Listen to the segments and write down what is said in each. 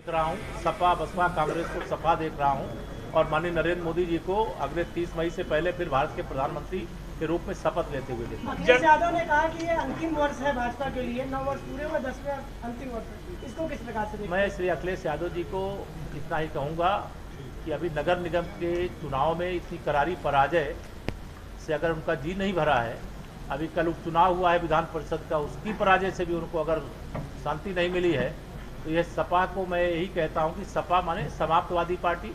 देख रहा हूँ, सपा बसपा कांग्रेस को सपा देख रहा हूँ और माननीय नरेंद्र मोदी जी को अगले 30 मई से पहले फिर भारत के प्रधानमंत्री के रूप में शपथ लेते हुए देखा। अखिलेश यादव ने कहा कि ये अंतिम वर्ष है भाजपा के लिए, 9 वर्ष पूरे हुए, 10वें अंतिम वर्ष, इसको किस प्रकार से देखते हैं? मैं श्री अखिलेश यादव जी को इतना ही कहूँगा कि अभी नगर निगम के चुनाव में इतनी करारी पराजय से अगर उनका जी नहीं भरा है, अभी कल उपचुनाव हुआ है विधान परिषद का, उसकी पराजय से भी उनको अगर शांति नहीं मिली है, तो यह सपा को मैं यही कहता हूं कि सपा माने समाप्तवादी पार्टी,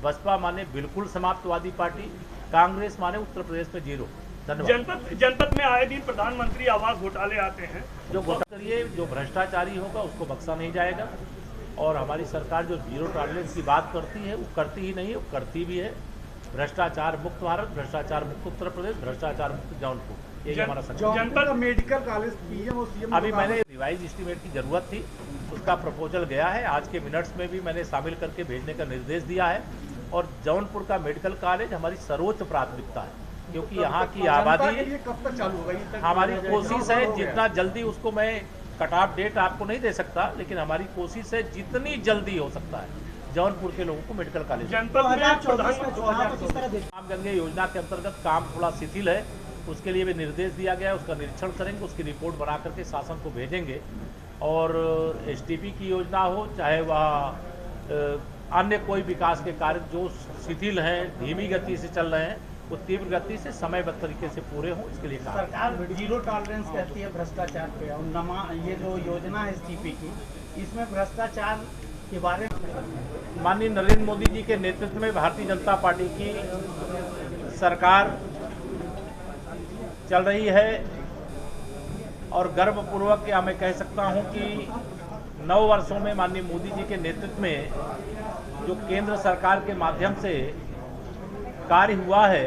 बसपा माने बिल्कुल समाप्तवादी पार्टी, कांग्रेस माने उत्तर प्रदेश में जीरो। धन्यवाद। जनपद में आए दिन प्रधानमंत्री आवास घोटाले आते हैं, जो घोटाले जो भ्रष्टाचारी होगा उसको बख्शा नहीं जाएगा और हमारी सरकार जो जीरो टॉलरेंस की बात करती है वो करती ही नहीं है, वो करती भी है। भ्रष्टाचार मुक्त भारत, भ्रष्टाचार मुक्त उत्तर प्रदेश, भ्रष्टाचार मुक्त जौनपुर, यही हमारा संकल्प। जनपद मेडिकल कॉलेज पीएम और सीएम अभी मैंने रिवाइज एस्टीमेट की जरूरत थी, उसका प्रपोजल गया है, आज के मिनट्स में भी मैंने शामिल करके भेजने का निर्देश दिया है और जौनपुर का मेडिकल कॉलेज हमारी सर्वोच्च प्राथमिकता है, क्योंकि यहाँ की आबादी कब तक चालू होगा? हमारी कोशिश है जितना जल्दी, उसको मैं कट ऑफ डेट आपको नहीं दे सकता, लेकिन हमारी कोशिश है जितनी जल्दी हो सकता है जौनपुर के लोगों को मेडिकल कॉलेज। जनपद में राम गंगे योजना के अंतर्गत काम थोड़ा शिथिल है, उसके लिए भी निर्देश दिया गया है, उसका निरीक्षण करेंगे, उसकी रिपोर्ट बना करके शासन को भेजेंगे और एसटीपी की योजना हो चाहे वह अन्य कोई विकास के कार्य जो शिथिल हैं, धीमी गति से चल रहे हैं, वो तीव्र गति से समयबद्ध तरीके से पूरे हों, इसके लिए कहा। सरकार जीरो टॉलरेंस कहती है भ्रष्टाचार पे और ये जो योजना है एसटीपी की, इसमें भ्रष्टाचार के बारे में माननीय नरेंद्र मोदी जी के नेतृत्व में भारतीय जनता पार्टी की सरकार चल रही है और गर्वपूर्वक क्या मैं कह सकता हूं कि 9 वर्षों में माननीय मोदी जी के नेतृत्व में जो केंद्र सरकार के माध्यम से कार्य हुआ है,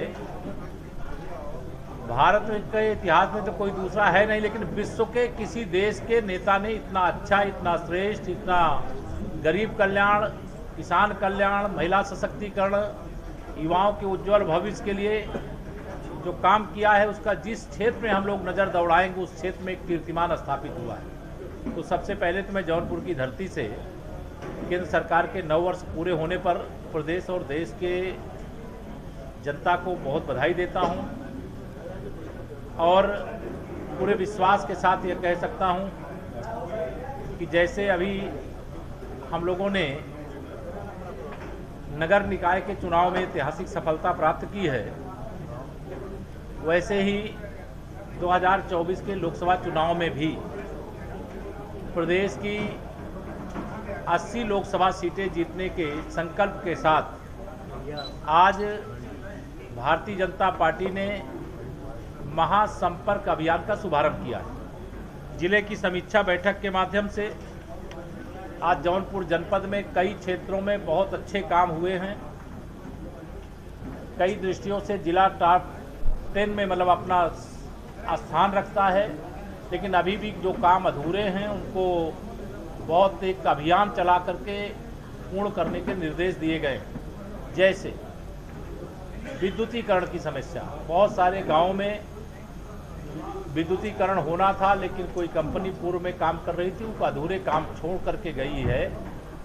भारत के इतिहास में तो कोई दूसरा है नहीं, लेकिन विश्व के किसी देश के नेता ने इतना अच्छा, इतना श्रेष्ठ, इतना गरीब कल्याण, किसान कल्याण, महिला सशक्तिकरण, युवाओं के उज्जवल भविष्य के लिए जो काम किया है, उसका जिस क्षेत्र में हम लोग नज़र दौड़ाएंगे उस क्षेत्र में एक कीर्तिमान स्थापित हुआ है। तो सबसे पहले तो मैं जौनपुर की धरती से केंद्र सरकार के 9 वर्ष पूरे होने पर प्रदेश और देश के जनता को बहुत बधाई देता हूं और पूरे विश्वास के साथ ये कह सकता हूं कि जैसे अभी हम लोगों ने नगर निकाय के चुनाव में ऐतिहासिक सफलता प्राप्त की है, वैसे ही 2024 के लोकसभा चुनाव में भी प्रदेश की 80 लोकसभा सीटें जीतने के संकल्प के साथ आज भारतीय जनता पार्टी ने महासंपर्क अभियान का शुभारंभ किया है। जिले की समीक्षा बैठक के माध्यम से आज जौनपुर जनपद में कई क्षेत्रों में बहुत अच्छे काम हुए हैं। कई दृष्टियों से जिला टॉप 10 में मतलब अपना स्थान रखता है, लेकिन अभी भी जो काम अधूरे हैं उनको बहुत एक अभियान चला करके पूर्ण करने के निर्देश दिए गए। जैसे विद्युतीकरण की समस्या, बहुत सारे गांवों में विद्युतीकरण होना था, लेकिन कोई कंपनी पूर्व में काम कर रही थी, उनको अधूरे काम छोड़ करके गई है,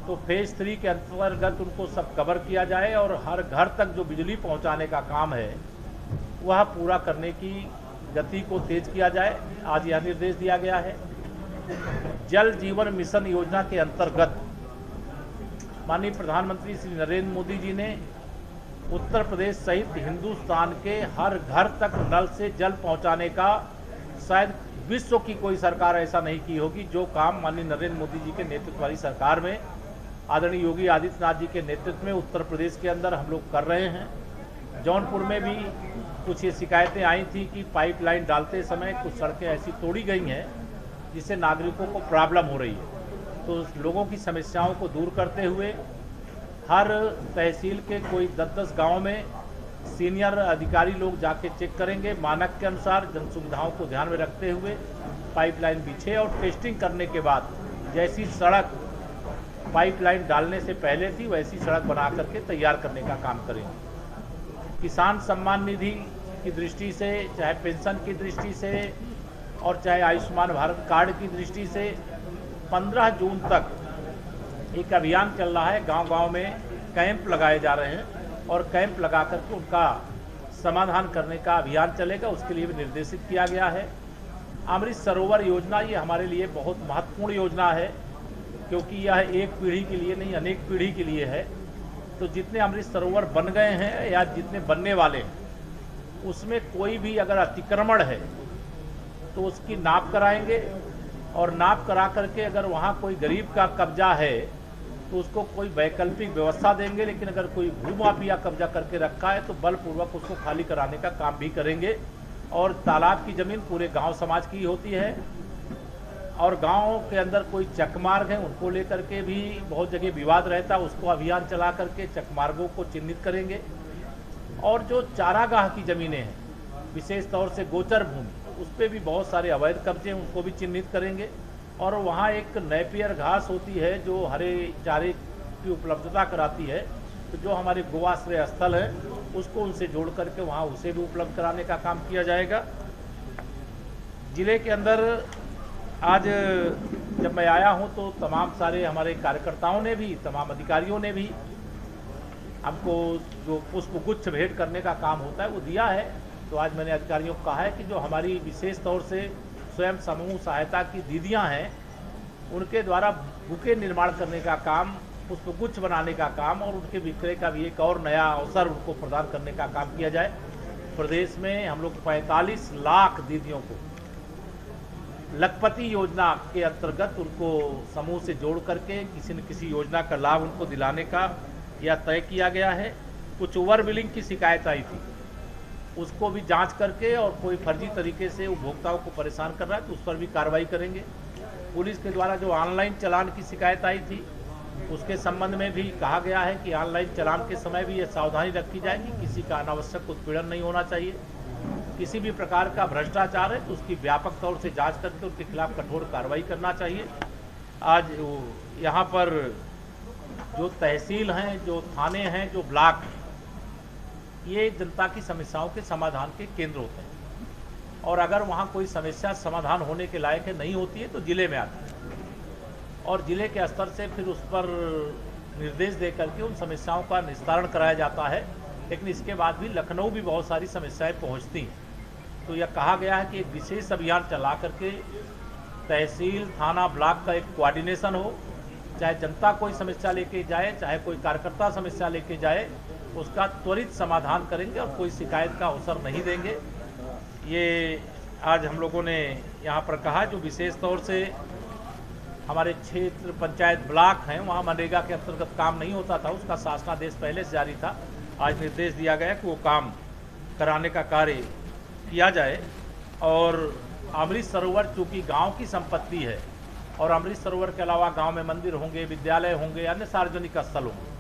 तो फेज 3 के अंतर्गत उनको सब कवर किया जाए और हर घर तक जो बिजली पहुंचाने का काम है वह पूरा करने की गति को तेज किया जाए। आज यह निर्देश दिया गया है। जल जीवन मिशन योजना के अंतर्गत माननीय प्रधानमंत्री श्री नरेंद्र मोदी जी ने उत्तर प्रदेश सहित हिंदुस्तान के हर घर तक नल से जल पहुंचाने का शायद विश्व की कोई सरकार ऐसा नहीं की होगी जो काम माननीय नरेंद्र मोदी जी के नेतृत्व वाली सरकार में आदरणीय योगी आदित्यनाथ जी के नेतृत्व में उत्तर प्रदेश के अंदर हम लोग कर रहे हैं। जौनपुर में भी कुछ ये शिकायतें आई थी कि पाइपलाइन डालते समय कुछ सड़कें ऐसी तोड़ी गई हैं जिससे नागरिकों को प्रॉब्लम हो रही है। तो लोगों की समस्याओं को दूर करते हुए हर तहसील के कोई 10-10 गाँव में सीनियर अधिकारी लोग जाके चेक करेंगे, मानक के अनुसार जन सुविधाओं को ध्यान में रखते हुए पाइपलाइन बिछे और टेस्टिंग करने के बाद जैसी सड़क पाइपलाइन डालने से पहले थी वैसी सड़क बना करके तैयार करने का काम करेंगे। किसान सम्मान निधि की दृष्टि से, चाहे पेंशन की दृष्टि से और चाहे आयुष्मान भारत कार्ड की दृष्टि से 15 जून तक एक अभियान चल रहा है, गांव-गांव में कैंप लगाए जा रहे हैं और कैंप लगा करके उनका समाधान करने का अभियान चलेगा। उसके लिए भी निर्देशित किया गया है। अमृत सरोवर योजना ये हमारे लिए बहुत महत्वपूर्ण योजना है, क्योंकि यह एक पीढ़ी के लिए नहीं, अनेक पीढ़ी के लिए है। तो जितने अमृत सरोवर बन गए हैं या जितने बनने वाले हैं, उसमें कोई भी अगर अतिक्रमण है तो उसकी नाप कराएंगे और नाप करा करके अगर वहाँ कोई गरीब का कब्जा है तो उसको कोई वैकल्पिक व्यवस्था देंगे। लेकिन अगर कोई भूमाफिया कब्जा करके रखा है तो बलपूर्वक उसको खाली कराने का काम भी करेंगे। और तालाब की ज़मीन पूरे गांव समाज की होती है और गांव के अंदर कोई चकमार्ग है उनको लेकर के भी बहुत जगह विवाद रहता है, उसको अभियान चला करके चकमार्गों को चिन्हित करेंगे। और जो चारागाह की ज़मीनें हैं, विशेष तौर से गोचर भूमि, उस पर भी बहुत सारे अवैध कब्जे हैं, उनको भी चिन्हित करेंगे। और वहाँ एक नेपियर घास होती है जो हरे चारे की उपलब्धता कराती है, तो जो हमारे गोआश्रय स्थल है उसको उनसे जोड़ करके वहाँ उसे भी उपलब्ध कराने का काम किया जाएगा। जिले के अंदर आज जब मैं आया हूँ तो तमाम सारे हमारे कार्यकर्ताओं ने भी, तमाम अधिकारियों ने भी हमको जो पुष्पगुच्छ भेंट करने का काम होता है वो दिया है। तो आज मैंने अधिकारियों को कहा है कि जो हमारी विशेष तौर से स्वयं समूह सहायता की दीदियां हैं, उनके द्वारा बुके निर्माण करने का काम, पुष्पगुच्छ बनाने का काम और उनके विक्रय का भी एक और नया अवसर उनको प्रदान करने का काम किया जाए। प्रदेश में हम लोग 45 लाख दीदियों को लखपति योजना के अंतर्गत उनको समूह से जोड़ करके किसी न किसी योजना का लाभ उनको दिलाने का यह तय किया गया है। कुछ ओवर बिलिंग की शिकायत आई थी, उसको भी जांच करके और कोई फर्जी तरीके से उपभोक्ताओं को परेशान कर रहा है तो उस पर भी कार्रवाई करेंगे। पुलिस के द्वारा जो ऑनलाइन चालान की शिकायत आई थी उसके संबंध में भी कहा गया है कि ऑनलाइन चालान के समय भी ये सावधानी रखी जाए कि किसी का अनावश्यक उत्पीड़न नहीं होना चाहिए। किसी भी प्रकार का भ्रष्टाचार है तो उसकी व्यापक तौर से जांच करके उनके खिलाफ कठोर कार्रवाई करना चाहिए। आज यहाँ पर जो तहसील हैं, जो थाने हैं, जो ब्लॉक हैं, ये जनता की समस्याओं के समाधान के केंद्र होते हैं और अगर वहाँ कोई समस्या समाधान होने के लायक है नहीं होती है तो जिले में आती है और जिले के स्तर से फिर उस पर निर्देश दे करके उन समस्याओं का निस्तारण कराया जाता है। लेकिन इसके बाद भी लखनऊ भी बहुत सारी समस्याएं पहुंचती हैं। तो यह कहा गया है कि एक विशेष अभियान चला करके तहसील, थाना, ब्लॉक का एक कोऑर्डिनेशन हो, चाहे जनता कोई समस्या लेके जाए, चाहे कोई कार्यकर्ता समस्या लेके जाए, उसका त्वरित समाधान करेंगे और कोई शिकायत का अवसर नहीं देंगे। ये आज हम लोगों ने यहाँ पर कहा, जो विशेष तौर से हमारे क्षेत्र पंचायत ब्लॉक हैं वहाँ मनरेगा के अंतर्गत काम नहीं होता था, उसका शासनादेश पहले से जारी था। आज निर्देश दिया गया कि वो काम कराने का कार्य किया जाए। और अमृत सरोवर चूँकि गांव की संपत्ति है और अमृत सरोवर के अलावा गांव में मंदिर होंगे, विद्यालय होंगे, अन्य सार्वजनिक स्थल होंगे,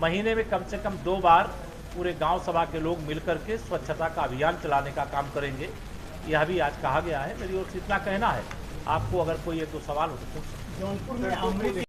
महीने में कम से कम 2 बार पूरे गांव सभा के लोग मिलकर के स्वच्छता का अभियान चलाने का काम करेंगे। यह भी आज कहा गया है। मेरी ओर से इतना कहना है। आपको अगर कोई 1-2 सवाल हो तो पूछ सकते हैं। जौनपुर में अमृत